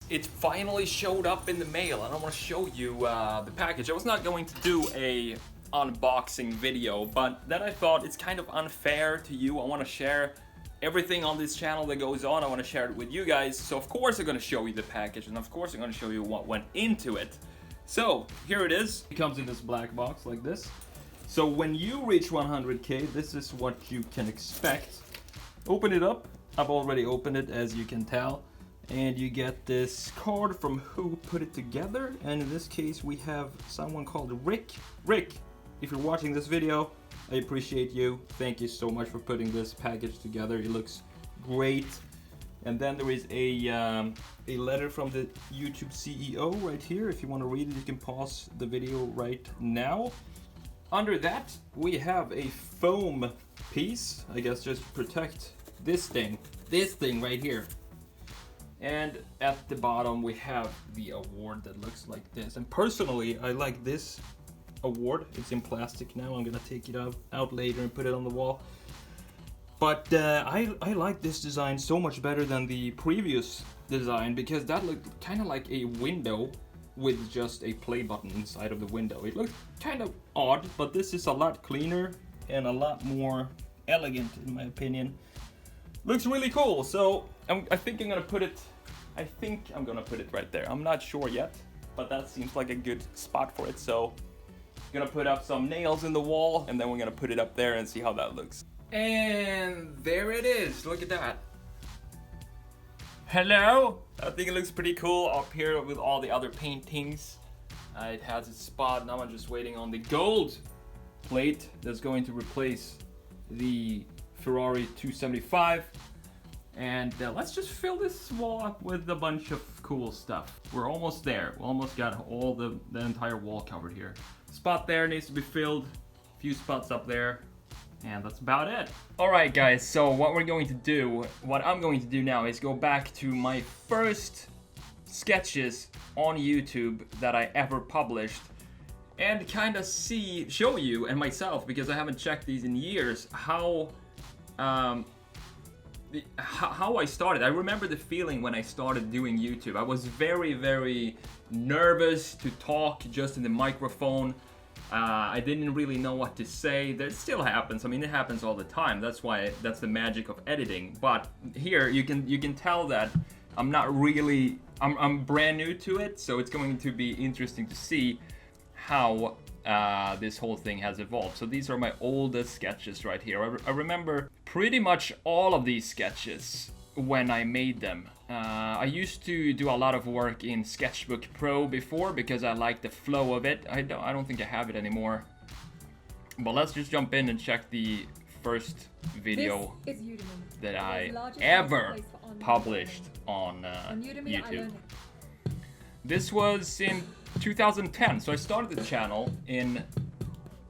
it finally showed up in the mail, and I want to show you the package. I was not going to do a unboxing video, but then I thought it's kind of unfair to you. I want to share everything on this channel that goes on. I want to share it with you guys. So of course I'm going to show you the package, and of course I'm going to show you what went into it. So here it is. It comes in this black box like this. So when you reach 100k, this is what you can expect. Open it up. I've already opened it, as you can tell. And you get this card from who put it together. And in this case, we have someone called Rick. Rick, if you're watching this video, I appreciate you. Thank you so much for putting this package together. It looks great. And then there is a letter from the YouTube CEO right here. If you want to read it, you can pause the video right now. Under that, we have a foam piece, I guess, just to protect this thing right here. And at the bottom we have the award that looks like this. And personally, I like this award. It's in plastic now. I'm gonna take it out later and put it on the wall. But I like this design so much better than the previous design, because that looked kind of like a window with just a play button inside of the window. It looked kind of odd, but this is a lot cleaner and a lot more elegant in my opinion. Looks really cool. So I think I'm gonna put it right there. I'm not sure yet, but that seems like a good spot for it. So I'm gonna put up some nails in the wall, and then we're gonna put it up there and see how that looks. And there it is. Look at that. Hello. I think it looks pretty cool up here with all the other paintings. It has its spot. Now I'm just waiting on the gold plate that's going to replace the Ferrari 275. And let's just fill this wall up with a bunch of cool stuff. We're almost there. We almost got all the entire wall covered here. Spot there needs to be filled. A few spots up there. And that's about it. Alright guys, so what I'm going to do now is go back to my first sketches on YouTube that I ever published, and kind of show you and myself, because I haven't checked these in years, how I started. I remember the feeling when I started doing YouTube. I was very, very nervous to talk just in the microphone. I didn't really know what to say. That still happens. I mean, it happens all the time. That's the magic of editing. But here you can tell that I'm brand new to it, so it's going to be interesting to see how this whole thing has evolved. So these are my oldest sketches right here. I remember pretty much all of these sketches when I made them. I used to do a lot of work in Sketchbook Pro before, because I like the flow of it. I don't think I have it anymore. But let's just jump in and check the first video that I ever published on YouTube. This was in 2010, so I started the channel in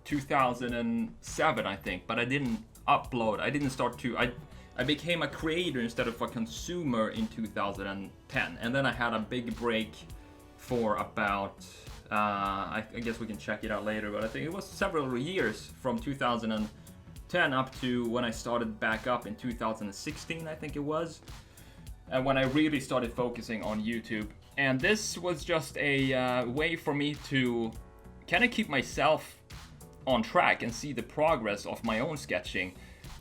2007, I think, but I didn't upload. I became a creator instead of a consumer in 2010, and then I had a big break for about, I guess we can check it out later, but I think it was several years from 2010 up to when I started back up in 2016, I think it was, and when I really started focusing on YouTube. And this was just a way for me to kind of keep myself on track and see the progress of my own sketching.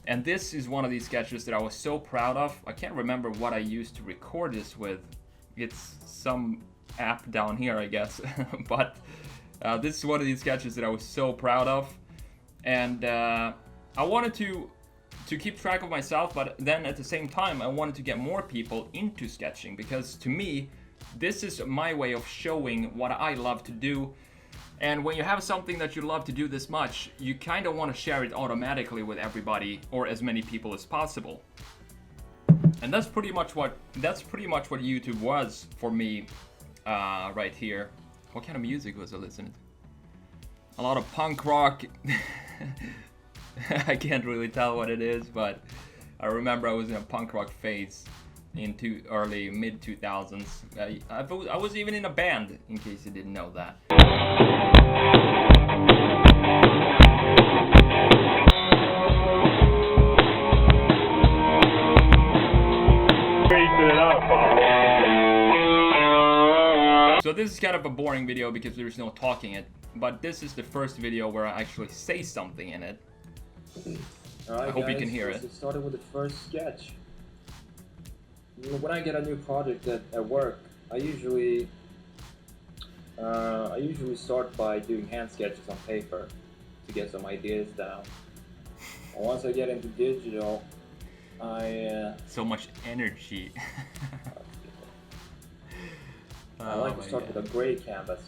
And this is one of these sketches that I was so proud of. I can't remember what I used to record this with. It's some app down here, I guess. But this is one of these sketches that I was so proud of. And I wanted to keep track of myself, but then at the same time, I wanted to get more people into sketching, because to me, this is my way of showing what I love to do. And when you have something that you love to do this much, you kind of want to share it automatically with everybody, or as many people as possible. And that's pretty much what YouTube was for me right here. What kind of music was I listening to? A lot of punk rock. I can't really tell what it is, but I remember I was in a punk rock phase in early mid 2000s. I was even in a band, in case you didn't know that. It up. So this is kind of a boring video because there's no talking it, but this is the first video where I actually say something in it. Alright, I hope guys, you can hear let's it. get started with the first sketch. When I get a new project at work, I usually start by doing hand sketches on paper to get some ideas down. And once I get into digital, so much energy. I like to start with a gray canvas.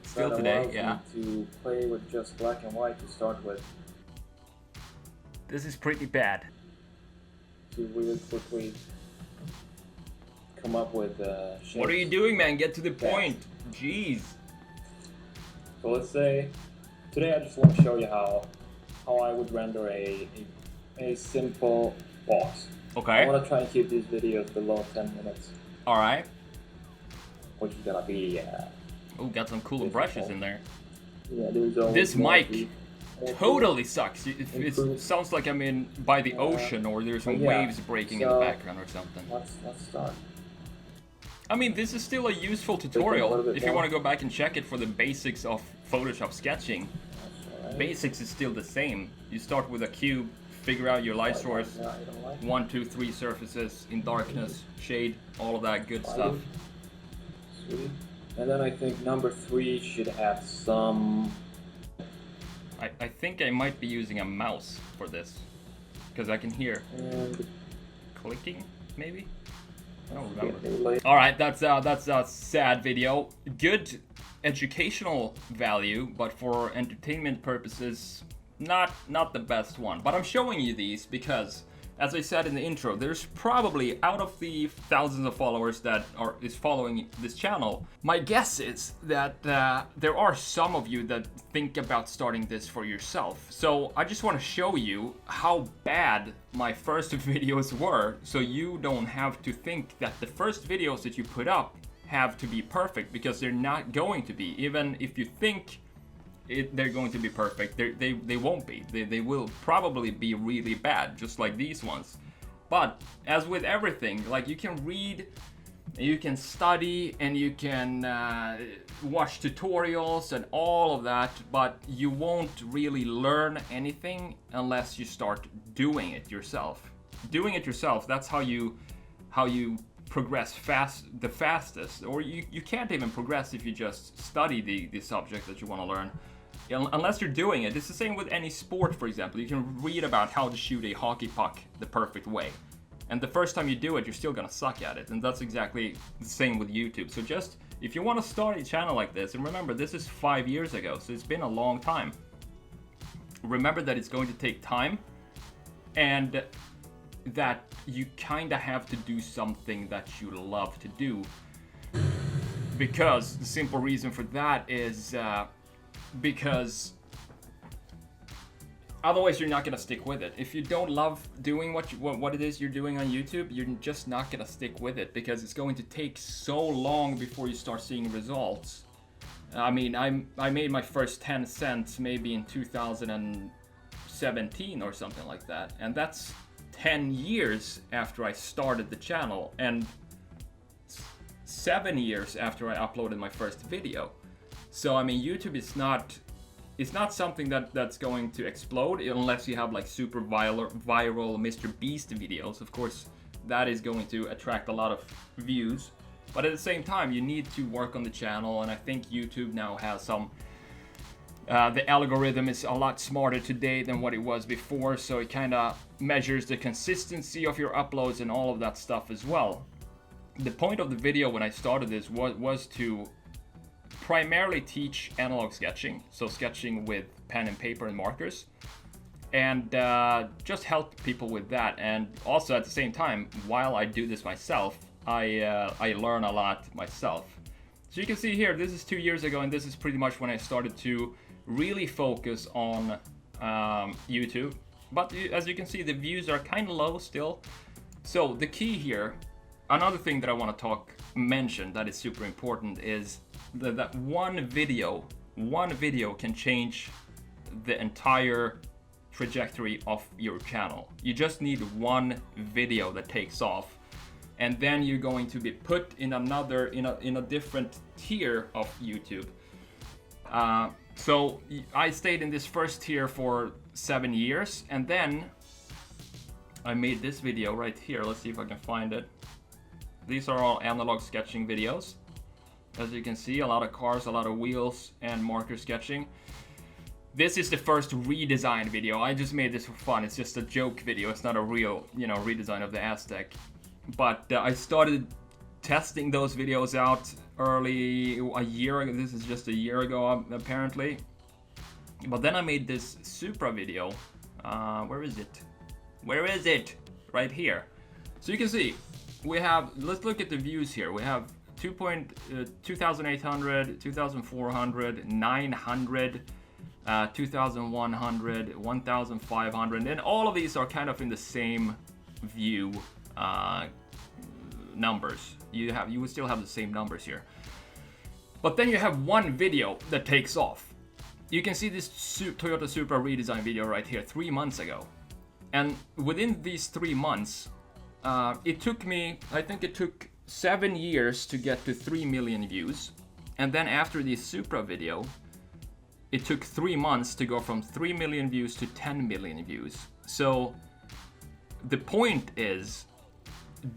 Still that today, allows yeah. me to play with just black and white to start with. This is pretty bad. To really quickly come up with shapes. What are you doing, man? Get to the point. Jeez. So let's say today I just want to show you how I would render a simple box. Okay. I want to try and keep these videos below 10 minutes. All right. Which is gonna be Oh, got some cool brushes in there. yeah, there's always This more mic to- more to- totally sucks. It sounds like I'm in by the ocean, or there's some yeah, waves breaking in the so background or something. Let's start. I mean, this is still a useful a tutorial little bit if you more. want to go back and check it for the basics of Photoshop sketching. That's all right. Basics is still the same. You start with a cube, figure out your light source, Yeah, I don't like 1, 2, 3 surfaces in darkness, shade, all of that good stuff. Sweet. And then I think number 3 should have some. I think I might be using a mouse for this, because I can hear And clicking, maybe? I don't yeah, remember. later. All right, that's a sad video. Good educational value, but for entertainment purposes, not the best one. But I'm showing you these because, as I said in the intro, there's probably, out of the thousands of followers that is following this channel, my guess is that there are some of you that think about starting this for yourself. So I just want to show you how bad my first videos were, so you don't have to think that the first videos that you put up have to be perfect, because they're not going to be. Even if you think they're going to be perfect, they won't be. They will probably be really bad, just like these ones. But as with everything, like, you can read, you can study, and you can watch tutorials and all of that, but you won't really learn anything unless you start doing it yourself. Doing it yourself, that's how you progress the fastest. Or you can't even progress if you just study the subject that you want to learn, unless you're doing it. It's the same with any sport, for example. You can read about how to shoot a hockey puck the perfect way, and the first time you do it, you're still gonna suck at it. And that's exactly the same with YouTube. So just, if you want to start a channel like this, and remember, this is 5 years ago, so it's been a long time. Remember that it's going to take time, and that you kind of have to do something that you love to do. Because the simple reason for that is because otherwise you're not gonna stick with it. If you don't love doing what it is you're doing on YouTube, you're just not gonna stick with it, because it's going to take so long before you start seeing results. I mean, I made my first 10 cents maybe in 2017 or something like that, and that's 10 years after I started the channel, and 7 years after I uploaded my first video. So I mean, YouTube is not something that's going to explode unless you have like super viral Mr. Beast videos. Of course, that is going to attract a lot of views, but at the same time, you need to work on the channel. And I think YouTube now has some the algorithm is a lot smarter today than what it was before, so it kind of measures the consistency of your uploads and all of that stuff as well. The point of the video when I started this was to primarily teach analog sketching, so sketching with pen and paper and markers, and just help people with that. And also at the same time, while I do this myself, I learn a lot myself. So you can see here, this is 2 years ago, and this is pretty much when I started to really focus on YouTube. But as you can see, the views are kind of low still. So the key here, another thing that I want to mention that is super important, is that one video can change the entire trajectory of your channel. You just need one video that takes off, and then you're going to be put in a different tier of YouTube. So I stayed in this first tier for 7 years, and then I made this video right here. Let's see if I can find it. These are all analog sketching videos. As you can see, a lot of cars, a lot of wheels, and marker sketching. This is the first redesign video. I just made this for fun. It's just a joke video. It's not a real, redesign of the Aztec. But I started testing those videos out early a year ago. This is just a year ago, apparently. But then I made this Supra video. Where is it? Where is it? Right here. So you can see, we have, let's look at the views here. We have 2,800, 2,400, 900, 2,100, 1,500, and all of these are kind of in the same view numbers. You would still have the same numbers here. But then you have one video that takes off. You can see this Toyota Supra redesign video right here 3 months ago. And within these 3 months, it took me, I think it took 7 years to get to 3 million views. And then after the Supra video, it took 3 months to go from 3 million views to 10 million views. So the point is,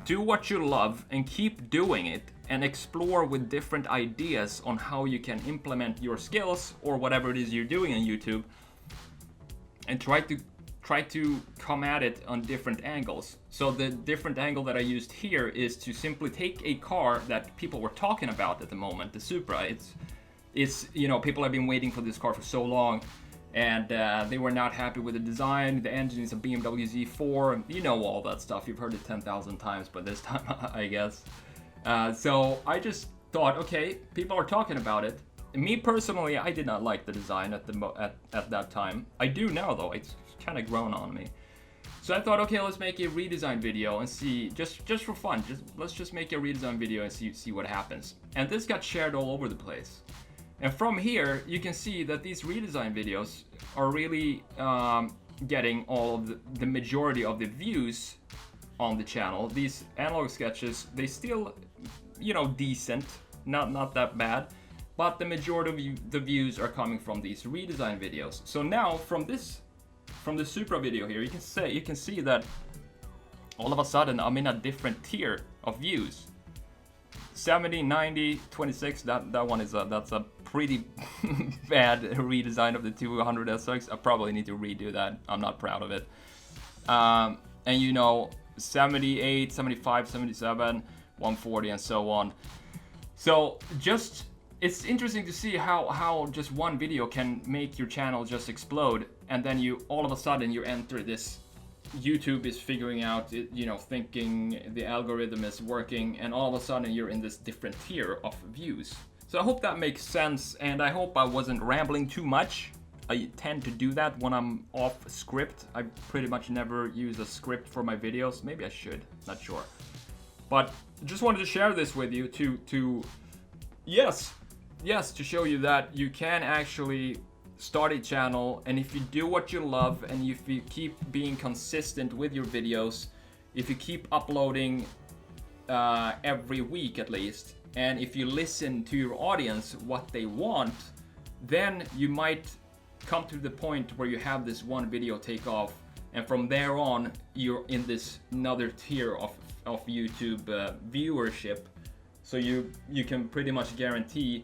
do what you love and keep doing it, and explore with different ideas on how you can implement your skills or whatever it is you're doing on YouTube, and try to come at it on different angles. So the different angle that I used here is to simply take a car that people were talking about at the moment, the Supra. It's people have been waiting for this car for so long, and they were not happy with the design. The engine is a BMW Z4, all that stuff. You've heard it 10,000 times by this time, I guess. So I just thought, okay, people are talking about it. Me personally, I did not like the design at that time. I do now though. It's kind of grown on me. So I thought, okay, let's make a redesign video and see, just for fun. Let's just make a redesign video and see what happens. And this got shared all over the place. And from here, you can see that these redesign videos are really getting all of the majority of the views on the channel. These analog sketches, they still, decent, not that bad, but the majority of the views are coming from these redesign videos. So now from the Supra video here, you can see that all of a sudden I'm in a different tier of views. 70, 90, 26, that one is that's a pretty bad redesign of the 200 SX. I probably need to redo that. I'm not proud of it. And 78, 75, 77, 140, and so on. So it's interesting to see how just one video can make your channel just explode, and then all of a sudden you enter this. YouTube is figuring out, thinking the algorithm is working, and all of a sudden you're in this different tier of views. So I hope that makes sense, and I hope I wasn't rambling too much. I tend to do that when I'm off script. I pretty much never use a script for my videos. Maybe I should, not sure. But just wanted to share this with you to show you that you can actually start a channel, and if you do what you love, and if you keep being consistent with your videos, if you keep uploading every week at least, and if you listen to your audience what they want, then you might come to the point where you have this one video take off, and from there on you're in this another tier of YouTube viewership, so you can pretty much guarantee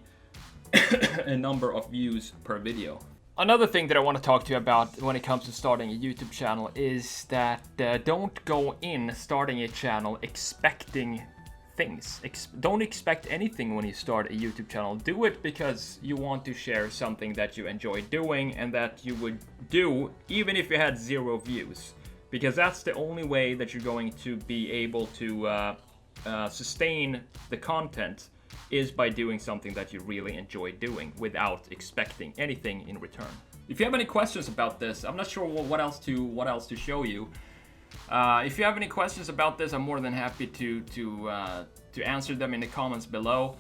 a number of views per video. Another thing that I want to talk to you about when it comes to starting a YouTube channel is that don't go in starting a channel expecting things. Don't expect anything when you start a YouTube channel. Do it because you want to share something that you enjoy doing and that you would do even if you had 0 views. Because that's the only way that you're going to be able to sustain the content, is by doing something that you really enjoy doing without expecting anything in return. If you have any questions about this, I'm not sure what else to show you. If you have any questions about this, I'm more than happy to answer them in the comments below.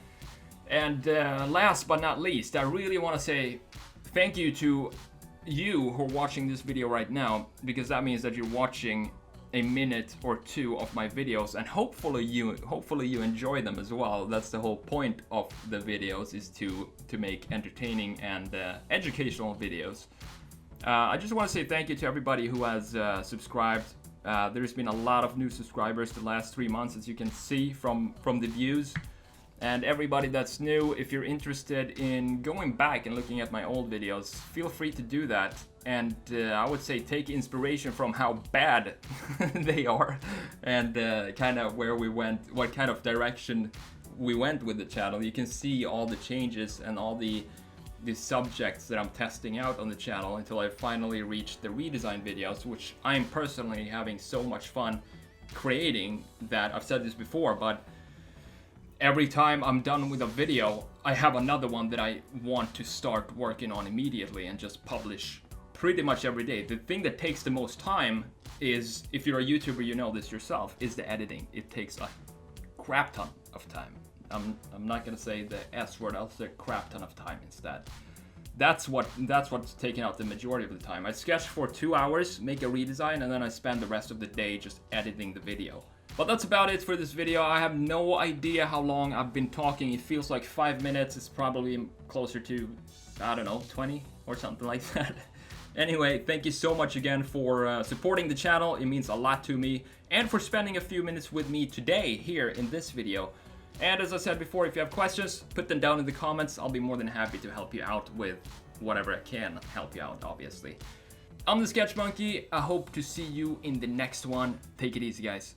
And last but not least, I really want to say thank you to you who are watching this video right now, because that means that you're watching a minute or two of my videos, and hopefully you enjoy them as well. That's the whole point of the videos, is to make entertaining and educational videos. I just want to say thank you to everybody who has subscribed. There's been a lot of new subscribers the last 3 months, as you can see from the views. And everybody that's new, if you're interested in going back and looking at my old videos, feel free to do that. And I would say take inspiration from how bad they are, and kind of where we went, what kind of direction we went with the channel. You can see all the changes and all the subjects that I'm testing out on the channel until I finally reach the redesign videos, which I'm personally having so much fun creating that I've said this before, but every time I'm done with a video, I have another one that I want to start working on immediately and just publish pretty much every day. The thing that takes the most time is, if you're a YouTuber, you know this yourself, is the editing. It takes a crap ton of time. I'm not gonna say the S word, I'll say a crap ton of time instead. That's what's taking out the majority of the time. I sketch for 2 hours, make a redesign, and then I spend the rest of the day just editing the video. But that's about it for this video. I have no idea how long I've been talking. It feels like 5 minutes. It's probably closer to, I don't know, 20 or something like that. Anyway, thank you so much again for supporting the channel. It means a lot to me, and for spending a few minutes with me today here in this video. And as I said before, if you have questions, put them down in the comments. I'll be more than happy to help you out with whatever I can help you out, obviously. I'm the Sketch Monkey. I hope to see you in the next one. Take it easy, guys.